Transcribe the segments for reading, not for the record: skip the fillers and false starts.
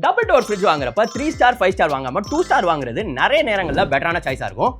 Double door fridge வாங்குறப்ப 3 star 5 star வாங்காம 2 star வாங்குறது நிறைய நேரங்கள்ல பெட்டரான சாய்ஸா இருக்கும்.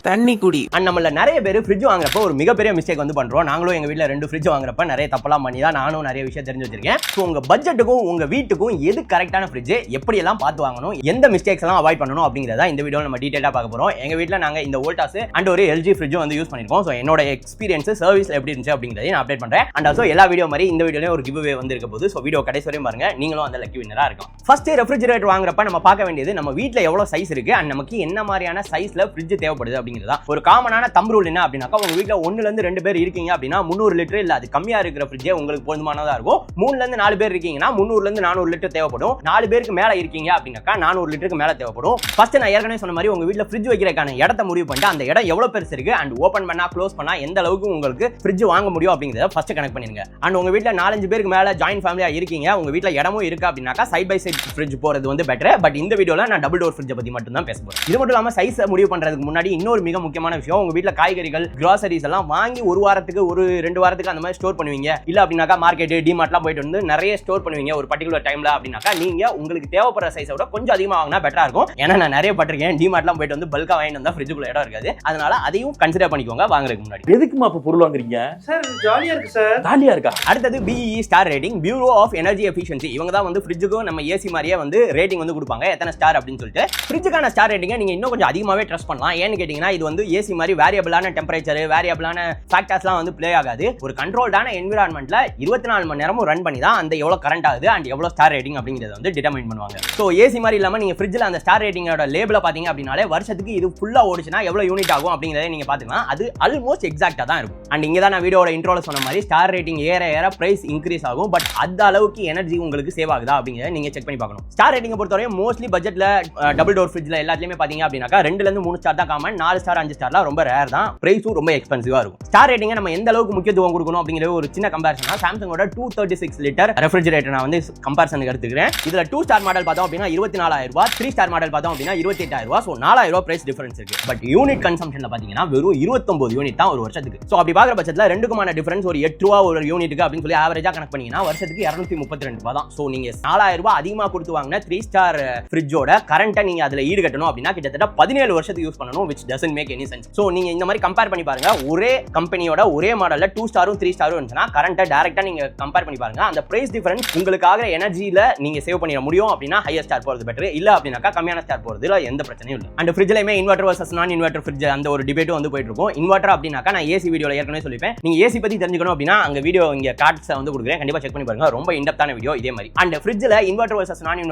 தண்ணி குடி. அண்ட் நம்மள நிறைய பேர் ஃப்ரிட்ஜ் வாங்குறப்ப ஒரு மிகப்பெரிய மிஸ்டேக் வந்து பண்றோம். நாங்களும் எங்க வீட்டில் 2 ஃப்ரிட்ஜ் வாங்குறப்ப நிறைய தப்பெல்லாம் பண்ணி தான் நானும் நிறைய விஷயம் தெரிஞ்சு வச்சிருக்கேன். ஸோ உங்க பட்ஜெட்டுக்கும் உங்க வீட்டுக்கும் எது கரெக்டான ஃப்ரிட்ஜ், எப்படி எல்லாம் பார்த்து வாங்கணும், எந்த மிஸ்டேக்ஸ் எல்லாம் அவாய்ட் பண்ணணும் அப்படிங்கிறத இந்த வீடியோவில் நம்ம டீடைலா பார்க்க போறோம். எங்க வீட்டில் நாங்க இந்த வோல்டாஸ் அண்ட் ஒரு எல்ஜி ஃப்ரிட்ஜ் வந்து யூஸ் பண்ணிருக்கோம். ஸோ என்னோட எக்ஸ்பீரியன்ஸ் சர்வீஸ்ல எப்படி இருந்துச்சு அப்படிங்கிறத நான் அப்டேட் பண்றேன். அண்ட் ஆல்சோ எல்லா வீடியோ மாதிரி இந்த வீடியோலயும் ஒரு கிவ் அவே வந்து இருக்க போது. ஸோ வீடியோ கடைசி வரையும் பாருங்க, நீங்களும் அந்த லக்கி வின்னரா இருக்கும். ஃபர்ஸ்ட் ரெஃப்ரிஜரேட்டர் வாங்குறப்ப நம்ம பார்க்க வேண்டியது நம்ம வீட்டில் எவ்வளவு சைஸ் இருக்கு அண்ட் நமக்கு என்ன மாதிரியான சைஸ்ல ஃப்ரிட்ஜ் தேவைப்படுது அப்படிங்கிறதா. ஒரு காமனான தம் ரூல் என்ன அப்படின்னாக்கா, உங்க வீட்டில் 1ல இருந்து 2 பேர் இருக்கீங்க அப்படின்னா 300 லிட்டர் இல்ல அது கம்மியா இருக்கிற ஃப்ரிட்ஜ் உங்களுக்கு போதுமானதா இருக்கும். 3ல இருந்து 4 பேர் இருக்கீங்கன்னா 300ல இருந்து 400 லிட்டர் தேவைப்படும். 4 பேருக்கு மேல இருக்கீங்க அப்படின்னாக்கா 400 லிட்டருக்கு மேல தேவைப்படும். ஃபர்ஸ்ட் நான் ஏற்கனவே சொன்ன மாதிரி உங்க வீட்டில் ஃப்ரிட்ஜ் வைக்கிறதுக்கான இடத்தை முடிவு பண்ணிட்டு அந்த இடம் எவ்வளவு பெருசு இருக்கு அண்ட் ஓபன் பண்ணா க்ளோஸ் பண்ணா எந்த அளவுக்கு உங்களுக்கு ஃப்ரிட்ஜ் வாங்க முடியும் அப்படிங்கறத ஃபர்ஸ்ட் கனெக்ட் பண்ணிருங்க. அண்ட் உங்க வீட்டில் 4-5 பேருக்கு மேல ஜாயின்ட் ஃபேமிலியா இருக்கீங்க, உங்க வீட்டில் இடமும் இருக்கு அப்படின்னாக்கா சைட் பை சைட் ஃப்ரிட்ஜ் போறது வந்து பெட்டர். பட் இந்த வீடியோல நான் டபுள் டோர் ஃப்ரிட்ஜ் பத்தி மட்டும் தான் பேச போறேன். இது மட்டும் இல்லாம சைஸ் முடிவு பண்றதுக்கு முன்னாடி இன்னொரு மிக முக்கியமான விஷயம், உங்க வீட்டில் காய்கறிகள் கிராசரிஸ் எல்லாம் வாங்கி ஒரு வாரத்துக்கு ஒரு 2 வாரத்துக்கு அந்த மாதிரி ஸ்டோர் பண்ணுவீங்க. இல்ல அப்படின்னாக்கா மார்க்கெட் டிமார்ட்லாம் போயிட்டு வந்து நிறைய ஸ்டோர் பண்ணுவீங்க ஒரு பர்டிகுலர் டைம்ல அப்படின்னாக்கா நீங்க உங்களுக்கு தேவைப்படுற சைஸை விட கொஞ்சம் அதிகமாக வாங்கினா பெட்டரா இருக்கும். ஏன்னா நான் நிறைய பட்டிருக்கேன், டிமார்ட்லாம் போயிட்டு வந்து பல்கா வாங்கிட்டு வந்தா ஃப்ரிட்ஜுக்குள்ள இடம் இருக்காது. அதனால அதையும் கன்சிடர் பண்ணிக்கோங்க வாங்குறதுக்கு முன்னாடி. எதுக்குமா அப்ப பொருள் வாங்குறீங்க சார்? ஜாலியா இருக்கு சார். ஜாலியா இருக்கா? அடுத்தது BEE star rating, bureau of energy efficiency. இவங்க தான் வந்து ஃப்ரிட்ஜுக்கும் நம்ம ஏசி மாதிரியே வந்து ரேட்டிங் வந்து கொடுப்பாங்க, எத்தனை ஸ்டார் அப்படின்னு சொல்லிட்டு. ஃப்ரிட்ஜுக்கான ஸ்டார் ரேட்டிங்கை நீங்க இன்னும் கொஞ்சம் அதிகமாகவே ட்ரஸ்ட் பண்ணலாம். ஏன்னு கேட்டீங்கன்னா இது வந்து ஏசி மாதிரி வேரியபிளான டெம்பரேச்சர், வேரியபிளான ஃபேக்டர்ஸ்லாம் வந்து ப்ளே ஆகாது. ஒரு கண்ட்ரோல்டான என்விரான்மெண்ட்ல 24 மணி நேரமும் ரன் பண்ணி தான் அந்த எவ்வளவு கரண்ட் ஆகுது அண்ட் எவ்வளவு ஸ்டார் ரேட்டிங் அப்படிங்கறத வந்து டிட்டர்மைன் பண்ணுவாங்க. ஸோ ஏசி மாதிரி இல்லாம நீங்க ஃப்ரிட்ஜ்ல அந்த ஸ்டார் ரேட்டிங்கோட லேபிள பாத்தீங்க அப்படின்னாலே வருஷத்துக்கு இது ஃபுல்லா ஓடிச்சுன்னா எவ்வளவு யூனிட் ஆகும் அப்படிங்கறத நீங்க பாத்துக்கலாம். அது ஆல்மோஸ்ட் எக்ஸாக்ட்டா தான் இருக்கும். அண்ட் இங்க தான் நான் வீடியோட இன்ட்ரோல சொன்ன மாதிரி ஸ்டார் ரேட்டிங் ஏற ஏற பிரைஸ் இன்க்ரீஸ் ஆகும். பட் அந்த அளவுக்கு எனர்ஜி உங்களுக்கு சேவ் ஆகுதா அப்படிங்கறத நீங்க செக் பண்ணி பார்க்கணும். ஸ்டார் ரேட்டிங் பொறுத்தவரையும் மோஸ்ட்லி பட்ஜெட்ல டபுள் டோர் ஃப்ரிட்ஜ்ல எல்லாத்துலயுமே பாத்தீங்க அப்படின்னாக்கா 2ல இருந்து 3 ஸ்டார் தான் காமன், 4 ஸ்டார் 5 ஸ்டார்லாம் ரொம்ப ரேர் தான். பிரைஸும் ரொம்ப எக்ஸ்பென்சிவா இருக்கும். ஸ்டார் ரேட்டிங்கை நம்ம எந்த அளவுக்கு முக்கியத்துவம் கொடுக்கணும் அப்படிங்கிற ஒரு சின்ன கம்பேரிசனா சாம்சங்கோட 236 லிட்டர் ரெஃப்ரிஜரேட்டர் நான் வந்து கம்பேரிசனுக்கு எடுத்துக்கிறேன். இதுல 2 ஸ்டார் மாடல் பார்த்தோம் அப்படின்னா 24,000 ரூபாய், 3 ஸ்டார் மாடல் பார்த்தோம் அப்படின்னா 28,000 ரூபாய். ஸோ 4,000 ரூபாய் பிரைஸ் டிஃபரன்ஸ் இருக்கு. பட் யூனிட் கன்சம்ஷன்ல பாத்தீங்கன்னா வெறும் 29 யூனிட் தான் ஒரு வருஷத்துக்கு. ஸோ அப்படி பார்க்குற பட்சத்தில் ரெண்டுக்குமான டிஃபரன்ஸ் ஒரு 8 ரூபா ஒரு யூனிட்டுக்கு அப்படின்னு சொல்லி ஆவரேஜா கனெக்ட் பண்ணீங்கன்னா வருஷத்துக்கு 232 ரூபாய் தான். ஸோ நீங்க 4,000 ரூபாய் அதிகமாக கொடுத்து வாங்கின 3 ஸ்டார் ஃப்ரிட்ஜோட கரண்ட்டை நீங்க அதுல ஈடு கட்டணும் அப்படின்னா கிட்டத்தட்ட 17 வருஷத்துக்கு யூஸ் பண்ணணும், which doesn't make any sense. So நீங்க இந்த மாதிரி கம்பேர் பண்ணி பாருங்க. ஒரே கம்பெனியோட ஒரே மாடல்ல 2 ஸ்டாரும் 3 ஸ்டாரும் இருந்துச்சுன்னா கரண்ட்டை டைரக்டா நீங்க கம்பேர் பண்ணி பாருங்க. அந்த பிரைஸ் டிஃபரன்ஸ் உங்களுக்காக எனர்ஜியில நீங்க சேவ் பண்ணிட முடியும் அப்படின்னா ஹையர் ஸ்டார் போறது பெட்டர். இல்ல அப்படின்னாக்கா கம்மியான ஸ்டார் போறதுல எந்த பிரச்சனையும் இல்லை. அண்ட் ஃப்ரிட்ஜ்லயுமே இன்வெர்டர் வர்சஸ் நான் இன்வெர்டர் ஃப்ரிட்ஜ் அந்த ஒரு டிபேட்டும் வந்து போயிட்டு இருக்கும். இன்வெர்டர் அப்படின்னாக்கா நான் ஏசி வீடியோல ஏற்கனவே சொல்லிப்பேன். நீங்க ஏசி பத்தி தெரிஞ்சுக்கணும் அப்படின்னா அங்க வீடியோ இங்க கார்ட்ஸ் வந்து கொடுக்குறேன், கண்டிப்பா செக் பண்ணி பாருங்க. ரொம்ப இன்டெப்தான வீடியோ இதே மாதிரி. அண்ட் ஃப்ரிட்ஜ்ல இன்வெர்டர் வர்சஸ் நான்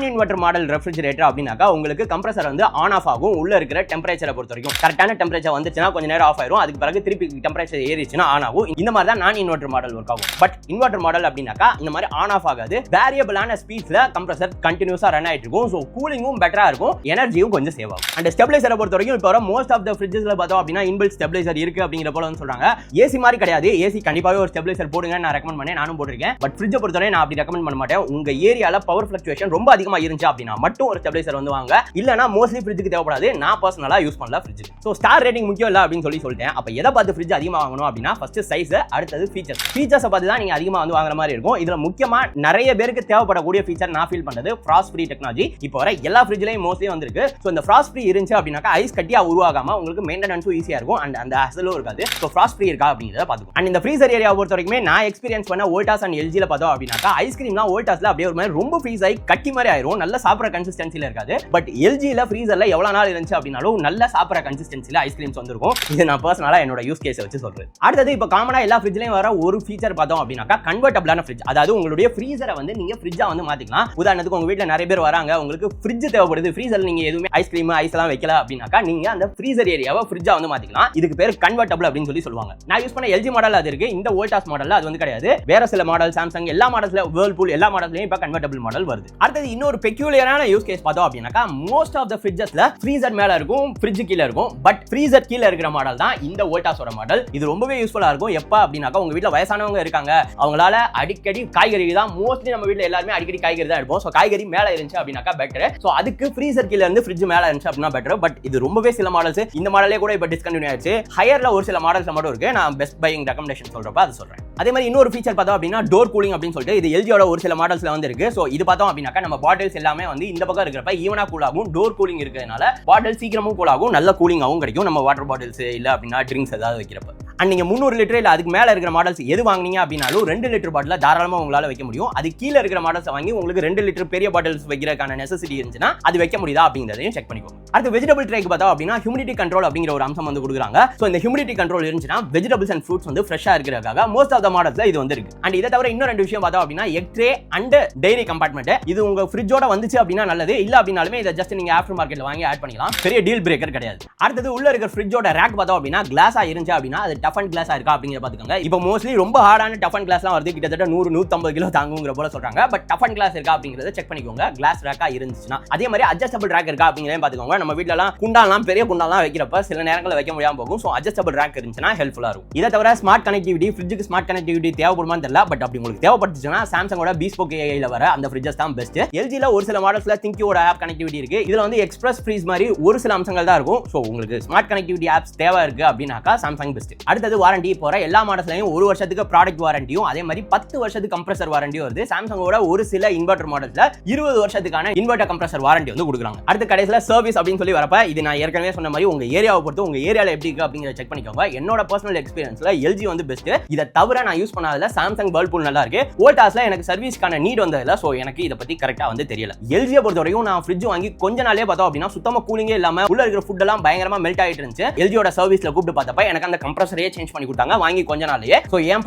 இன்வெர்டர் மாடல் ரெஃப்ரிஜரேட்டர் அப்படின்னாக்கா உங்களுக்கு கம்ப்ரஸர் வந்து ஆன் ஆஃப் ஆகும். உள்ள இருக்கிற டெம்பரேச்சரை பொறுத்த வரைக்கும் கரெக்டான டெம்பரேச்சர் வந்துச்சுன்னா கொஞ்ச நேரம் ஆஃப் ஆயிரும், அதுக்கு பிறகு திருப்பி டெம்பரேச்சர் ஏறிச்சுன்னா ஆன் ஆகும். இந்த மாதிரி தான் நான் இன்வெர்டர் மாடல் ஒர்க் ஆகும். பட் இன்வெர்டர் மாடல் அப்படின்னாக்கா இந்த மாதிரி ஆன் ஆஃப் ஆகாது. வேரியபிளான ஸ்பீட்ல கம்ப்ரஸர் கண்டினியூஸா ரன் ஆயிட்டு இருக்கும். ஸோ கூலிங்கும் பெட்டரா இருக்கும், எனர்ஜியும் கொஞ்சம் சேவ் ஆகும். அண்ட் ஸ்டெபிலைசரை பொறுத்த வரைக்கும் இப்போ மோஸ்ட் ஆஃப் த ஃப்ரிட்ஜஸ்ல பார்த்தோம் அப்படின்னா இன்பில்ட் ஸ்டெபிலைசர் இருக்கு அப்படிங்கிற போல வந்து சொல்றாங்க. ஏசி மாதிரி கிடையாது. ஏசி கண்டிப்பாவே ஒரு ஸ்டெபிலைசர் போடுங்க நான் ரெக்கமெண்ட் பண்ணேன், நானும் போட்டிருக்கேன். பட் ஃப்ரிட்ஜை பொறுத்தவரை நான் அப்படி ரெக்கமெண்ட் பண்ண மாட்டேன். உங்க ஏரியால பவர் ஃபிளக்சுவேஷன் ரொம்ப அதிகமா இருந்துச்சு அப்படின்னா மட்டும் ஒரு ஸ்டெபிலைசர் வந்து வாங்க. இல்லனா மோஸ்ட்லி ஃப்ரிட்ஜுக்கு தேவைப்படாது. நான் பர்சனலா யூஸ் பண்ணல ஃப்ரிட்ஜ். ஸோ ஸ்டார் ரேட்டிங் முக்கியம் இல்ல அப்படின்னு சொல்லிட்டேன். அப்ப எதை பார்த்து ஃப்ரிட்ஜ் அதிகமாக வாங்கணும் அப்படின்னா ஃபர்ஸ்ட் சைஸ், அடுத்தது ஃபீச்சர்ஸ். ஃபீச்சர்ஸை பார்த்து தான் நீங்க அதிகமாக வந்து வாங்குற மாதிரி இருக்கும். இதுல முக்கியமா நிறைய பேருக்கு தேவைப்படக்கூடிய ஃபீச்சர் நான் ஃபீல் பண்றது ஃப்ராஸ்ட் ஃப்ரீ டெக்னாலஜி. இப்போ வர எல்லா ஃப்ரிட்ஜ்லயும் மோஸ்ட்லி வந்திருக்கு. ஸோ இந்த ஃப்ராஸ்ட் ஃப்ரீ இருந்துச்சு அப்படின்னாக்கா ஐஸ் கட்டியா உருவாகாம உங்களுக்கு மெயின்டெனன்ஸும் ஈஸியா இருக்கும் அண்ட் அந்த ஹசலும் இருக்காது. ஸோ ஃப்ராஸ்ட் ஃப்ரீ இருக்கா அப்படிங்கிறத பார்த்துக்கோ. அண்ட் இந்த ஃப்ரீசர் ஏரியா பொறுத்த வரைக்கும் நான் எக்ஸ்பீரியன்ஸ் பண்ண வோல்டாஸ் அண்ட் எல்ஜில பார்த்தோம் அப்படின்னாக்கா ஐஸ்கிரீம்லாம் வோல்டாஸ்ல அப்படியே ஒரு மாதிரி ரொம்ப ஃப்ரீஸ் ஆகி கட்டி மாதிரி ஆயிரும், நல்ல சாப்பிட்ற கன்சிஸ்டன்சில இருக்காது. பட் எல்ஜில ஃப்ரீசர்ல எவ்வளவு நாள் இருந்துச்சு அப்படின்னாலும் நல்ல சாப்பிட்ற கன்சிஸ்டன்சில ஐஸ்கிரீம்ஸ் வந்திருக்கும். இது நான் பர்சனலா என்னோட யூஸ் கேஸ் வச்சு சொல்றேன். அடுத்தது இப்போ காமனா எல்லா ஃப்ரிட்ஜ்லயும் வர ஒரு ஃபீச்சர் பார்த்தோம் அப்படின்னாக்கா கன்வெர்ட்டபிளான ஃப்ரிட்ஜ். அதாவது உங்களுடைய ஃப்ரீசரை வந்து நீங்க ஃப்ரிட்ஜா வந்து மாத்திக்கலாம். உதாரணத்துக்கு உங்க வீட்டில் நிறைய பேர் வராங்க, உங்களுக்கு ஃப்ரிட்ஜ் தேவைப்படுது, ஃப்ரீசர்ல நீங்க எதுவுமே ஐஸ்கிரீம் ஐஸ் எல்லாம் வைக்கல அப்படின்னாக்கா நீங்க அந்த ஃப்ரீசர் ஏரியாவை ஃப்ரிட்ஜா வந்து மாத்திக்கலாம். இதுக்கு பேர் கன்வெர்ட்டபிள் அப்படின்னு சொல்லி சொல்லுவாங்க. நான் யூஸ் பண்ண எல்ஜி மாடல் அது இருக்கு. இந்த வோல்டாஸ் மாடல்ல அது வந்து கிடையாது. வேற சில மாடல் சாம்சங் எல்லா மாடல்ஸ்ல வேர்ல்பூல் எல்லா மாடல்ஸ்லயும் இப்போ கன்வெர்ட்டபிள் மாடல் வருது. அடுத்தது இன்னொரு பெக்யூலியரான யூஸ் கேஸ் பார்த்தோம் அப்படின்னாக்கா மோஸ்ட் ஆஃப் த ஃப்ரிட்ஜஸ்ல ஃப்ரீசர் மேல இருக்கும், ஃப்ரிட்ஜ் கீழ இருக்கும். பட் ஃப்ரீசர் கீழ இருக்கிற மாடல் தான் இந்த வோல்டாஸோட மாடல். இது ரொம்பவே யூஸ்ஃபுல்லா இருக்கும். எப்ப அப்படின்னாக்கா உங்க வீட்ல வயசானவங்க இருக்காங்க, அவங்களால அடிக்கடி காய்கறி தான் மோஸ்ட்லி நம்ம வீட்ல எல்லாருமே அடிக்கடி காய்கறி தான் எடுப்போம். சோ காய்கறி மேல இருந்துச்சு அப்படின்னாக்கா பெட்டர். சோ அதுக்கு ஃப்ரீசர் கீழ இருந்து ஃப்ரிட்ஜ் மேல இருந்துச்சு அப்படின்னா பெட்டர். பட் இது ரொம்பவே சில மாடல்ஸ், இந்த மாடலே கூட இப்ப டிஸ்கண்டினியூ ஆயிடுச்சு. ஹையர்ல ஒரு சில மாடல்ஸ் மட்டும் இருக்கு. நான் பெஸ்ட் பையிங் ரெக்கமெண்டேஷன் சொல்றப்ப அது சொல்றேன். அதே மாதிரி இன்னொரு ஃபீச்சர் பார்த்தோம் அப்படின்னா டோர் கூலிங் அப்படின்னு சொல்லிட்டு இது எல்ஜியோட ஒரு சில மாடல்ஸ்ல வந்து இருக்கு. ஸோ இது பார்த்தோம் அப்படின்னாக்கா நம்ம பாட்டில்ஸ் எல்லாமே வந்து இந்த பக்கம் இருக்கிறப்ப ஈவனா கூல் ஆகும். டோர் கூலிங் இருக்கிறதுனால பாட்டில் சீக்கிரமும் கூல் ஆகும், நல்ல கூலிங்காகவும் கிடைக்கும் நம்ம வாட்டர் பாட்டில்ஸ் இல்லை அப்படின்னா ட்ரிங்க்ஸ் ஏதாவது வைக்கிறப்ப. அண்ட் நீங்க 300 லிட்டர் இல்லை அதுக்கு மேலே இருக்கிற மாடல்ஸ் எது வாங்கினீங்க அப்படின்னாலும் 2 லிட்டர் பாட்டில் தாராளமாக உங்களால் வைக்க முடியும். அது கீழே இருக்கிற மாடல்ஸ் வாங்கி உங்களுக்கு 2 லிட்டர் பெரிய பாட்டில்ஸ் வைக்கிறதுக்கான நெசசிட்டி இருந்துச்சுன்னா அது வைக்க முடியுதா அப்படிங்கிறதையும் செக் பண்ணிக்கோங்க. அடுத்து வெஜிடபிள் ட்ரேக்கு பார்த்தா அப்படின்னா ஹியூமிடிட்டி கண்ட்ரோல் அப்படிங்கிற ஒரு அம்சம் வந்து கொடுக்குறாங்க. ஸோ இந்த ஹியூமிடிட்டி கண்ட்ரோல் இருந்துச்சுன்னா வெஜிடபிள்ஸ் அண்ட் ஃப்ரூட்ஸ் வந்து ஃப்ரெஷ்ஷாக இருக்கிறதுக்காக மோஸ்ட் ஆஃப் த மாடல்ஸ்ல இது வந்து இருக்கு. அண்ட் இதை தவிர இன்னும் 2 விஷயம் பார்த்தோம் அப்படின்னா egg tray and dairy compartment. இது உங்க ஃப்ரிட்ஜோட வந்துச்சு அப்படின்னா நல்லது, இல்ல அப்படின்னாலுமே இதை ஜஸ்ட் நீங்க ஆஃப்டர் மார்க்கெட்ல வாங்கி ஆட் பண்ணிக்கலாம், பெரிய டீல் பிரேக்கர் கிடையாது. அடுத்தது உள்ள இருக்கிற ஃப்ரிட்ஜோட ரேக் பார்த்தோம் அப்படின்னா கிளாஸா இருந்துச்சு அப்படின்னா அது டஃப் அண்ட் கிளாஸா இருக்கா அப்படிங்கிற பாத்துக்கோங்க. இப்போ மோஸ்ட்லி ரொம்ப ஹார்டான டஃப் அண்ட் கிளாஸ்லாம் வருது, கிட்டத்தட்ட 100-150 கிலோ தாங்குங்கிற போல சொல்றாங்க. பட் டஃப் அண்ட் கிளாஸ் இருக்கா அப்படிங்கறத செக் பண்ணிக்கோங்க. கிளாஸ் ரேக்கா இருந்துச்சுன்னா அதே மாதிரி அட்ஜஸ்டபிள் ரேக் இருக்கா அப்படிங்கறத பாத்துக்கோங்க. நம்ம வீட்லலாம் குண்டாலாம் பெரிய குண்டாலாம் வைக்கிறப்ப சில நேரங்களில் வைக்க முடியாம போகும். ஸோ அட்ஜஸ்டபிள் ரேக் இருந்துச்சுன்னா ஹெல்ப்ஃபுல்லா இருக்கும். இதை தவிர ஸ்மார்ட் கனெக்டிவிட்டி, ஃப்ரிட்ஜுக்கு ஸ்மார்ட் கனெக்டிவிட்டி தேவைப்படுமான்னு தெரியல, பட் அப்படி உங்களுக்கு தேவைப்பட்டுச்சுன்னா சாம்சங்கோட பீஸ்போக் ஏஐல வர அந்த ஃப்ரிட்ஜஸ் தான் பெஸ்ட். எல்ஜில ஒரு சில மாடல்ஸ்ல திங்கியோட ஆப் கனெக்டிவிட்டி இருக்கு. இதுல வந்து எக்ஸ்பிரஸ் ஃப்ரீஸ் மாதிரி ஒரு சில அம்சங்கள் தான் இருக்கும். ஸோ உங்களுக்கு ஸ்மார்ட் கனெக்டிவிட்டி ஆப்ஸ் தேவை இருக்கு அப்படின்னாக்கா சாம்சங் பெஸ்ட். அடுத்தது வாரண்டி போற எல்லா மாடல்ஸ்லயும் 1 வருஷத்துக்கு ப்ராடக்ட் வாரண்டியும் அதே மாதிரி 10 வருஷத்துக்கு கம்ப்ரஸர் வாரண்டியும் வருது. சாம்சங்கோட ஒரு சில இன்வெர்டர் மாடல்ஸ்ல 20 வருஷத்துக்கான இன்வெர்டர் கம்ப்ரஸர் வாரண்டி வந்து கொடுக்குறாங்க. அடுத்த கடைசில சர்வீஸ் அப்படின்னு சொல்லி வரப்ப இது நான் ஏற்கனவே சொன்ன மாதிரி உங்க ஏரியாவை பொறுத்து உங்க ஏரியால எப்படி இருக்கு அப்படிங்கறத செக் பண்ணிக்கோங்க. என்னோட பர்சனல் எக்ஸ்பீரியன்ஸ்ல எல்ஜி வந்து பெஸ்ட். இதை தவிர நான் யூஸ் பண்ணாததுல சாம்சங் வேர்ல்பூல் நல்லா இருக்கு. வோல்டாஸ்ல எனக்கு சர்வீஸ்க்கான நீட் வந்ததில்ல. சோ எனக்கு இதை பத்தி கரெக்டா வந்து தெரியல. எல்ஜியை பொறுத்த வரைக்கும் நான் ஃப்ரிட்ஜ் வாங்கி கொஞ்ச நாளே பார்த்தோம் அப்படின்னா சுத்தமா கூலிங்கே இல்லாம உள்ள இருக்கிற ஃபுட் எல்லாம் பயங்கரமா மெல்ட் ஆயிட்டு இருந்துச்சு. எல்ஜியோட சர்வீஸ்ல கூப்பிட்டு பார்த்தப்ப எனக்கு அந்த கம்ப்ரஸரே சேஞ்ச் பண்ணி கொடுத்தாங்க வாங்கி கொஞ்ச நாளையே. சோ என்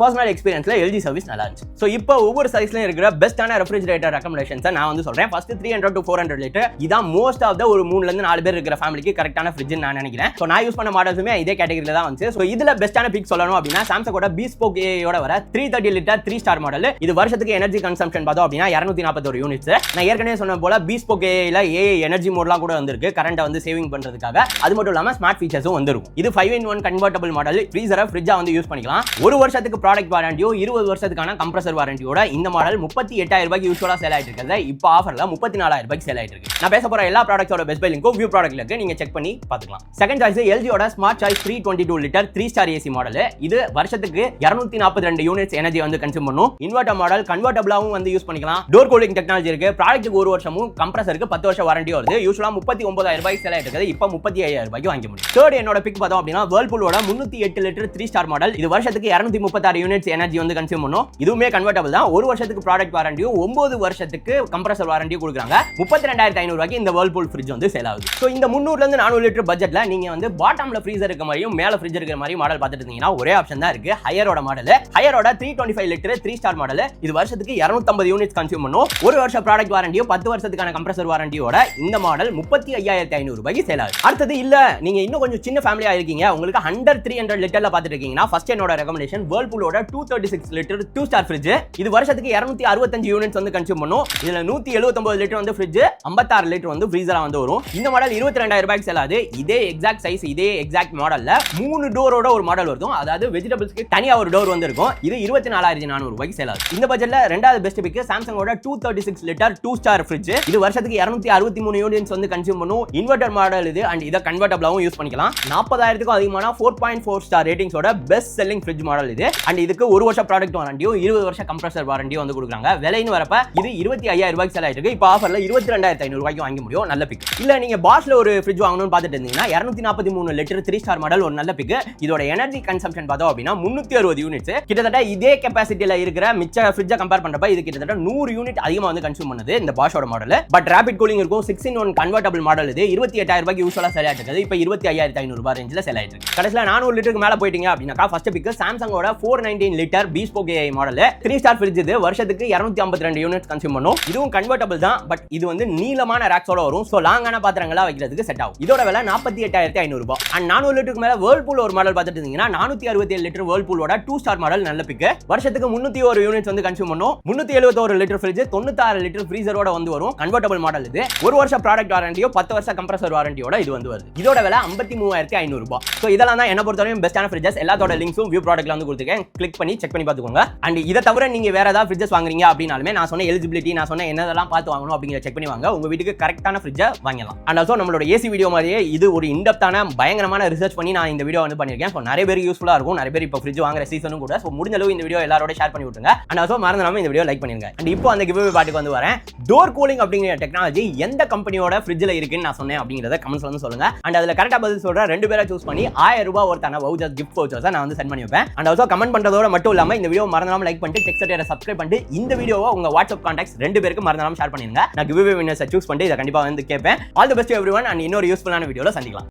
பர்சனல் எக்ஸ்பீரியன்ஸ்ல எல்ஜி சர்வீஸ் நல்லா இருந்துச்சு. சோ இப்போ ஒவ்வொரு சைஸ்லயும் இருக்கிற பெஸ்டான ரெஃப்ரிஜரேட்டர் ரெக்கமெண்டேஷன்ஸ் நான் வந்து சொல்றேன். ஃபர்ஸ்ட் 300 to 400 லிட்டர் இதான் மோஸ்ட் ஆஃப் த ஒரு 3 ல இருந்து 4 பேர் இருக்கிற ஃபேமிலிக்கு கரெக்டான ஃப்ரிட்ஜ் நான் நினைக்கிறேன். சோ நான் யூஸ் பண்ண மாடல்ஸுமே இதே கேட்டகரியில தான் வந்து. சோ இதுல பெஸ்டான பிக் சொல்லணும் அப்படின்னா சாம்சங்கோட பீஸ்போக் ஏஐயோட வர 330 லிட்டர் 3 ஸ்டார் மாடல். இது வருஷத்துக்கு எனர்ஜி கன்சம்ப்ஷன் பார்த்தோம் அப்படின்னா 241 யூனிட்ஸ். நான் ஏற்கனவே சொன்ன போல பீஸ்போக் ஏஐல ஏஐ எனர்ஜி மோட்லாம் கூட வந்திருக்கு கரண்ட்டை வந்து சேவிங் பண்றதுக்காக. அது மட்டும் இல்லாம ஸ்மார்ட் ஃபீச்சர்ஸும் வந்துருக்கும். இது 5-in-1 கன்வெர்ட்டபிள் மாடல். ஃப்ரீசரை ஃப்ரிட்ஜா வந்து யூஸ் பண்ணிக்கலாம். 1 வருஷத்துக்கு ப்ராடக்ட் வாரண்டியும் 20 வருஷத்துக்கான கம்ப்ரஸர் வாரண்டியோட இந்த மாடல் 38,000 ரூபாய்க்கு யூஸ்வலா சேல் ஆயிட்டு இருக்குது. இப்போ ஆஃபர்ல 34,000 ரூபாய்க்கு சேல் ஆயிட்டு இருக்கு. நான் பேச போற எல்லா ப்ராடக்ட்ஸோட பெஸ்ட் பை லிங்க்கும் வியூ ப்ராடக்ட்ல இருக்கு, நீங்க செக் பண்ணி பாத்துக்கலாம். செகண்ட் சாய்ஸ் எல்ஜியோட smart choice 322 litre 3 star AC model. இது வருஷத்துக்கு 242 யூனிட்ஸ் எனர்ஜி வந்து கன்சியூம் பண்ணும். இன்வெர்ட்டர் மாடல் கன்வெர்ட்டபிளாவும் வந்து யூஸ் பண்ணிக்கலாம். டோர் கூலிங் டெக்னாலஜி இருக்கு. ப்ராடக்ட்டுக்கு 1 வருஷமும் கம்ப்ரஸருக்கு 10 வருஷம் வாரண்டி வருது. யூசுவலா 39,000 ரூபாய்க்கு சேல் ஆயிட்டு இருக்குது. இப்போ 35,000 ரூபாய்க்கு வாங்க முடியும். தேர்ட் என்னோட பிக் பார்த்தோம் அப்படின்னா வேர்ல்பூலோட 308 லிட்டர் 3 ஸ்டார் மாடல். இது வருஷத்துக்கு 236 யூனிட்ஸ் எனர்ஜி வந்து கன்சியூம் பண்ணும். இதுவுமே கன்வெர்ட்டபிள் தான். 1 வருஷத்துக்கு ப்ராடக்ட் வாரண்டியும் 9 வருஷத்துக்கு கம்ப்ரஸர் வாரண்டியும் கொடுக்குறாங்க. 32,500 ரூபாய்க்கு இந்த வேர்ல்பூல் ஃப்ரிட்ஜ் வந்து சேல் ஆகுது. ஸோ இந்த 300 ல இருந்து 400 லிட்டர் பட்ஜெட்ல நீங்க வந்து பாட்டம்ல ஃப்ரீசர் இருக்க மாதிரியும் மேல ஃப்ரிட்ஜ் இருக்கிற மாதிரி மாடல் பார்த்துட்டு இருந்தீங்கன்னா ஒரே ஆப்ஷன் தான் இருக்கு. ஹையரோட மாடல். ஹையரோட 325 litre 3 star model. இது வருஷத்துக்கு 250 யூனிட்ஸ் கன்சியூம் பண்ணும். 1 வருஷம் ப்ராடக்ட் வாரண்டியும் 10 வருஷத்துக்கான கம்ப்ரஸர் வாரண்டியோட இந்த மாடல் 35,500 ரூபாய்க்கு சேல் ஆகுது. அடுத்தது இல்ல நீங்க இன்னும் கொஞ்சம் சின்ன ஃபேமிலியா இருக்கீங்க, உங்களுக்கு அண்டர் 300 லிட்டர்ல பார்த்துட்டு இருக்கீங்கன்னா ஃபர்ஸ்ட் என்னோட ரெக்கமெண்டேஷன் வேர்ல்பூலோட 236 லிட்டர் 2 ஸ்டார் ஃப்ரிட்ஜ். இது வருஷத்துக்கு 265 யூனிட்ஸ் வந்து கன்சியூம் பண்ணும். இதுல 179 லிட்டர் வந்து ஃப்ரிட்ஜ், 56 லிட்டர் வந்து ஃப்ரீசரா வந்து வரும். இந்த மாடல் 22,000 ரூபாய்க்கு சேல் ஆகுது. இதே எக்ஸாக்ட் சைஸ் இதே எக்ஸாக்ட் மாடல்ல 3 டோரோட ஒரு மாடல் வரும். அதாவது வெஜிடபிள்ஸ்க்கு தனியா ஒரு டோர் வந்து இருக்கும். இது 24,400 ரூபாய்க்கு சேல் ஆகுது. இந்த பட்ஜெட்ல ரெண்டாவது பெஸ்ட் பிக் சாம்சங்கோட 236 லிட்டர் 2 ஸ்டார் ஃப்ரிட்ஜ். இது வருஷத்துக்கு 263 யூனிட்ஸ் வந்து கன்சியூம் பண்ணும். இன்வெர்ட்டர் மாடல் இது அண்ட் இத கன்வெர்ட்டபிளாவும் யூஸ் பண்ணிக்கலாம். 40,000க்கும் அதிகமான 4.4 ஸ்டார் ரேட்டிங்ஸோட பெஸ்ட் செல்லிங் ஃப்ரிட்ஜ் மாடல் இது. அண்ட் இதுக்கு 1 வருஷம் ப்ராடக்ட் வாரண்டியும் 20 வருஷம் கம்ப்ரஸர் வாரண்டியும் வந்து கொடுக்குறாங்க. விலைன்னு வரப்ப இது 25,000 ரூபாய்க்கு சேல் ஆயிட்டு இருக்கு. இப்போ ஆஃபர்ல 22,500 ரூபாய்க்கு வாங்க முடியும். நல்ல பிக். இல்ல நீங்க பாஸ்ல ஒரு ஃப்ரிட்ஜ் வாங்கணும்னு பார்த்துட்டு இருந்தீங்கன்னா 243 லிட்டர் 3 ஸ்டார் மாடல் ஒரு நல்ல பிக். இதோட எனர்ஜி கன்சம்ப்ஷன் பார்த்தோம் அப்படின்னா 360 யூனிட்ஸ். கிட்டத்தட்ட இதே கெபாசிட்டில இருக்கிற மிச்ச ஃப்ரிட்ஜை கம்பேர் பண்றப்ப இது கிட்டத்தட்ட 100 யூனிட் அதிகமா வந்து கன்சியூம் பண்ணுது இந்த பாஷோட மாடல். பட் ரேபிட் கூலிங் இருக்கும். 6-in-1 கன்வெர்ட்டபிள் மாடல் இது 28,000 ரூபாய்க்கு யூஸ்வலா சேல் ஆயிட்டு இருக்குது. இப்போ 25,500 ரூபாய் ரேஞ்சில சேல் ஆயிட்டு இருக்கு. கடைசில 400 லிட்டருக்கு மேல போயிட்டீங்க அப்படின்னா ஃபர்ஸ்ட் பிக் சாம்சங்கோட 419 litre bespoke AI model 3 star fridge. இது வருஷத்துக்கு 252 யூனிட்ஸ் கன்சியூம் பண்ணும். இதுவும் கன்வெர்ட்டபிள் தான். பட் இது வந்து நீளமான ரேக்ஸோட வரும். சோ லாங்கான பாத்திரங்களா வைக்கிறதுக்கு செட் ஆகும். இதோட விலை 48,500 ரூபாய். அண்ட் 400 லிட்டருக்கு மேல வேர்ல்பூல் ஒரு மாடல் பார்த்துட்டு இருந்தீங்கன்னா 467 லிட்டர் வேர்ல்பூலோட 2 ஸ்டார் மாடல் நல்ல பிக். வருஷத்துக்கு 301 யூனிட்ஸ் வந்து கன்சியூம் பண்ணும். 371 லிட்டர் ஃப்ரிட்ஜ், 96 லிட்டர் ஃப்ரீசரோட வந்து வரும். கன்வெர்ட்டபிள் மாடல் இது. 1 வருஷம் ப்ராடக்ட் வாரண்டியோ 10 வருஷம் கம்ப்ரஸர் வாரண்டியோட இது வந்து வருது. இதோட விலை 53,500 ரூபாய். சோ இதெல்லாம் தான் என்ன பொறுத்தவரைக்கும் பெஸ்டான ஃப்ரிட்ஜஸ் எல்லாத்தோட லிங்க்ஸும் வியூ ப்ராடக்ட்ல வந்து கொடுத்துருக்கேன். கிளிக் பண்ணி செக் பண்ணி பார்த்துக்கோங்க. அண்ட் இதை தவிர நீங்க வேற ஏதாவது ஃப்ரிட்ஜஸ் வாங்குறீங்க அப்படின்னாலுமே நான் சொன்ன எலிஜிபிலிட்டி, நான் சொன்ன என்னதெல்லாம் பார்த்து வாங்கணும் அப்படிங்கிற செக் பண்ணி வாங்க. உங்க வீட்டுக்கு கரெக்டான ஃப்ரிட்ஜை வாங்கலாம். அண்ட் ஆல்சோ நம்மளோட ஏசி வீடியோ மாதிரியே இது ஒரு இன்டெப்தான பயங்கரமான ரிசர்ச் பண்ணி நான் இந்த வீடியோ வந்து பண்ணியிருக்கேன். ஸோ நிறைய பேர் யூஸ்ஃபுல்லா இருக்கும். நிறைய பேர் இப்போ ஃப்ரிட்ஜ் வாங்குற சீசனும் கூட. ஸோ முடிஞ்ச அளவு இந்த வீடியோ எல்லாரோட ஷேர் பண்ணி விட்டுருங்க. அண்ட் ஆல்சோ மறந்துடாம இந்த வீடியோ லைக் பண்ணிருங்க. அண்ட் இப்போ அந்த கிவ்அவே பாட்டுக்கு வந்து வரேன். டோர் கூலிங் அப்படிங்கிற டெக்னாலஜி எந்த கம்பெனியோட ஃப்ரிட்ஜில் இருக்குன்னு நான் சொன்னேன் அப்படிங்கிறத கமெண்ட்ஸ்ல வந்து சொல்லுங்க. அண்ட் அதுல கரெக்டா பதில் சொல்ற 2 பேரை சூஸ் பண்ணி 1000 ரூபாய் ஒருத்தான வவுச்சர்ஸ், கிஃப்ட் வவுச்சர்ஸ் நான் வந்து சென்ட் பண்ணி வைப்பேன். அண்ட் ஆல்சோ கமெண்ட் பண்றதோட மட்டும் இல்லாம இந்த வீடியோ மறந்துடாம லைக் பண்ணிட்டு டெக்ஸ்ட் சப்ஸ்கிரைப் பண்ணிட்டு இந்த வீடியோவை உங்க வாட்ஸ்அப் கான்டாக்ட்ஸ் 2 பேருக்கு மறந்துடாம ஷேர் பண்ணிருங்க. நான் கிவ்அவே வின்னர்ஸை சூஸ் பண்ணிட்டு இதை கண்டிப்பா வந்து கேட்பேன். All the best everyone. And இன்னொரு யூஸ்ஃபுல்லான வீடியோல சந்திக்கலாம்.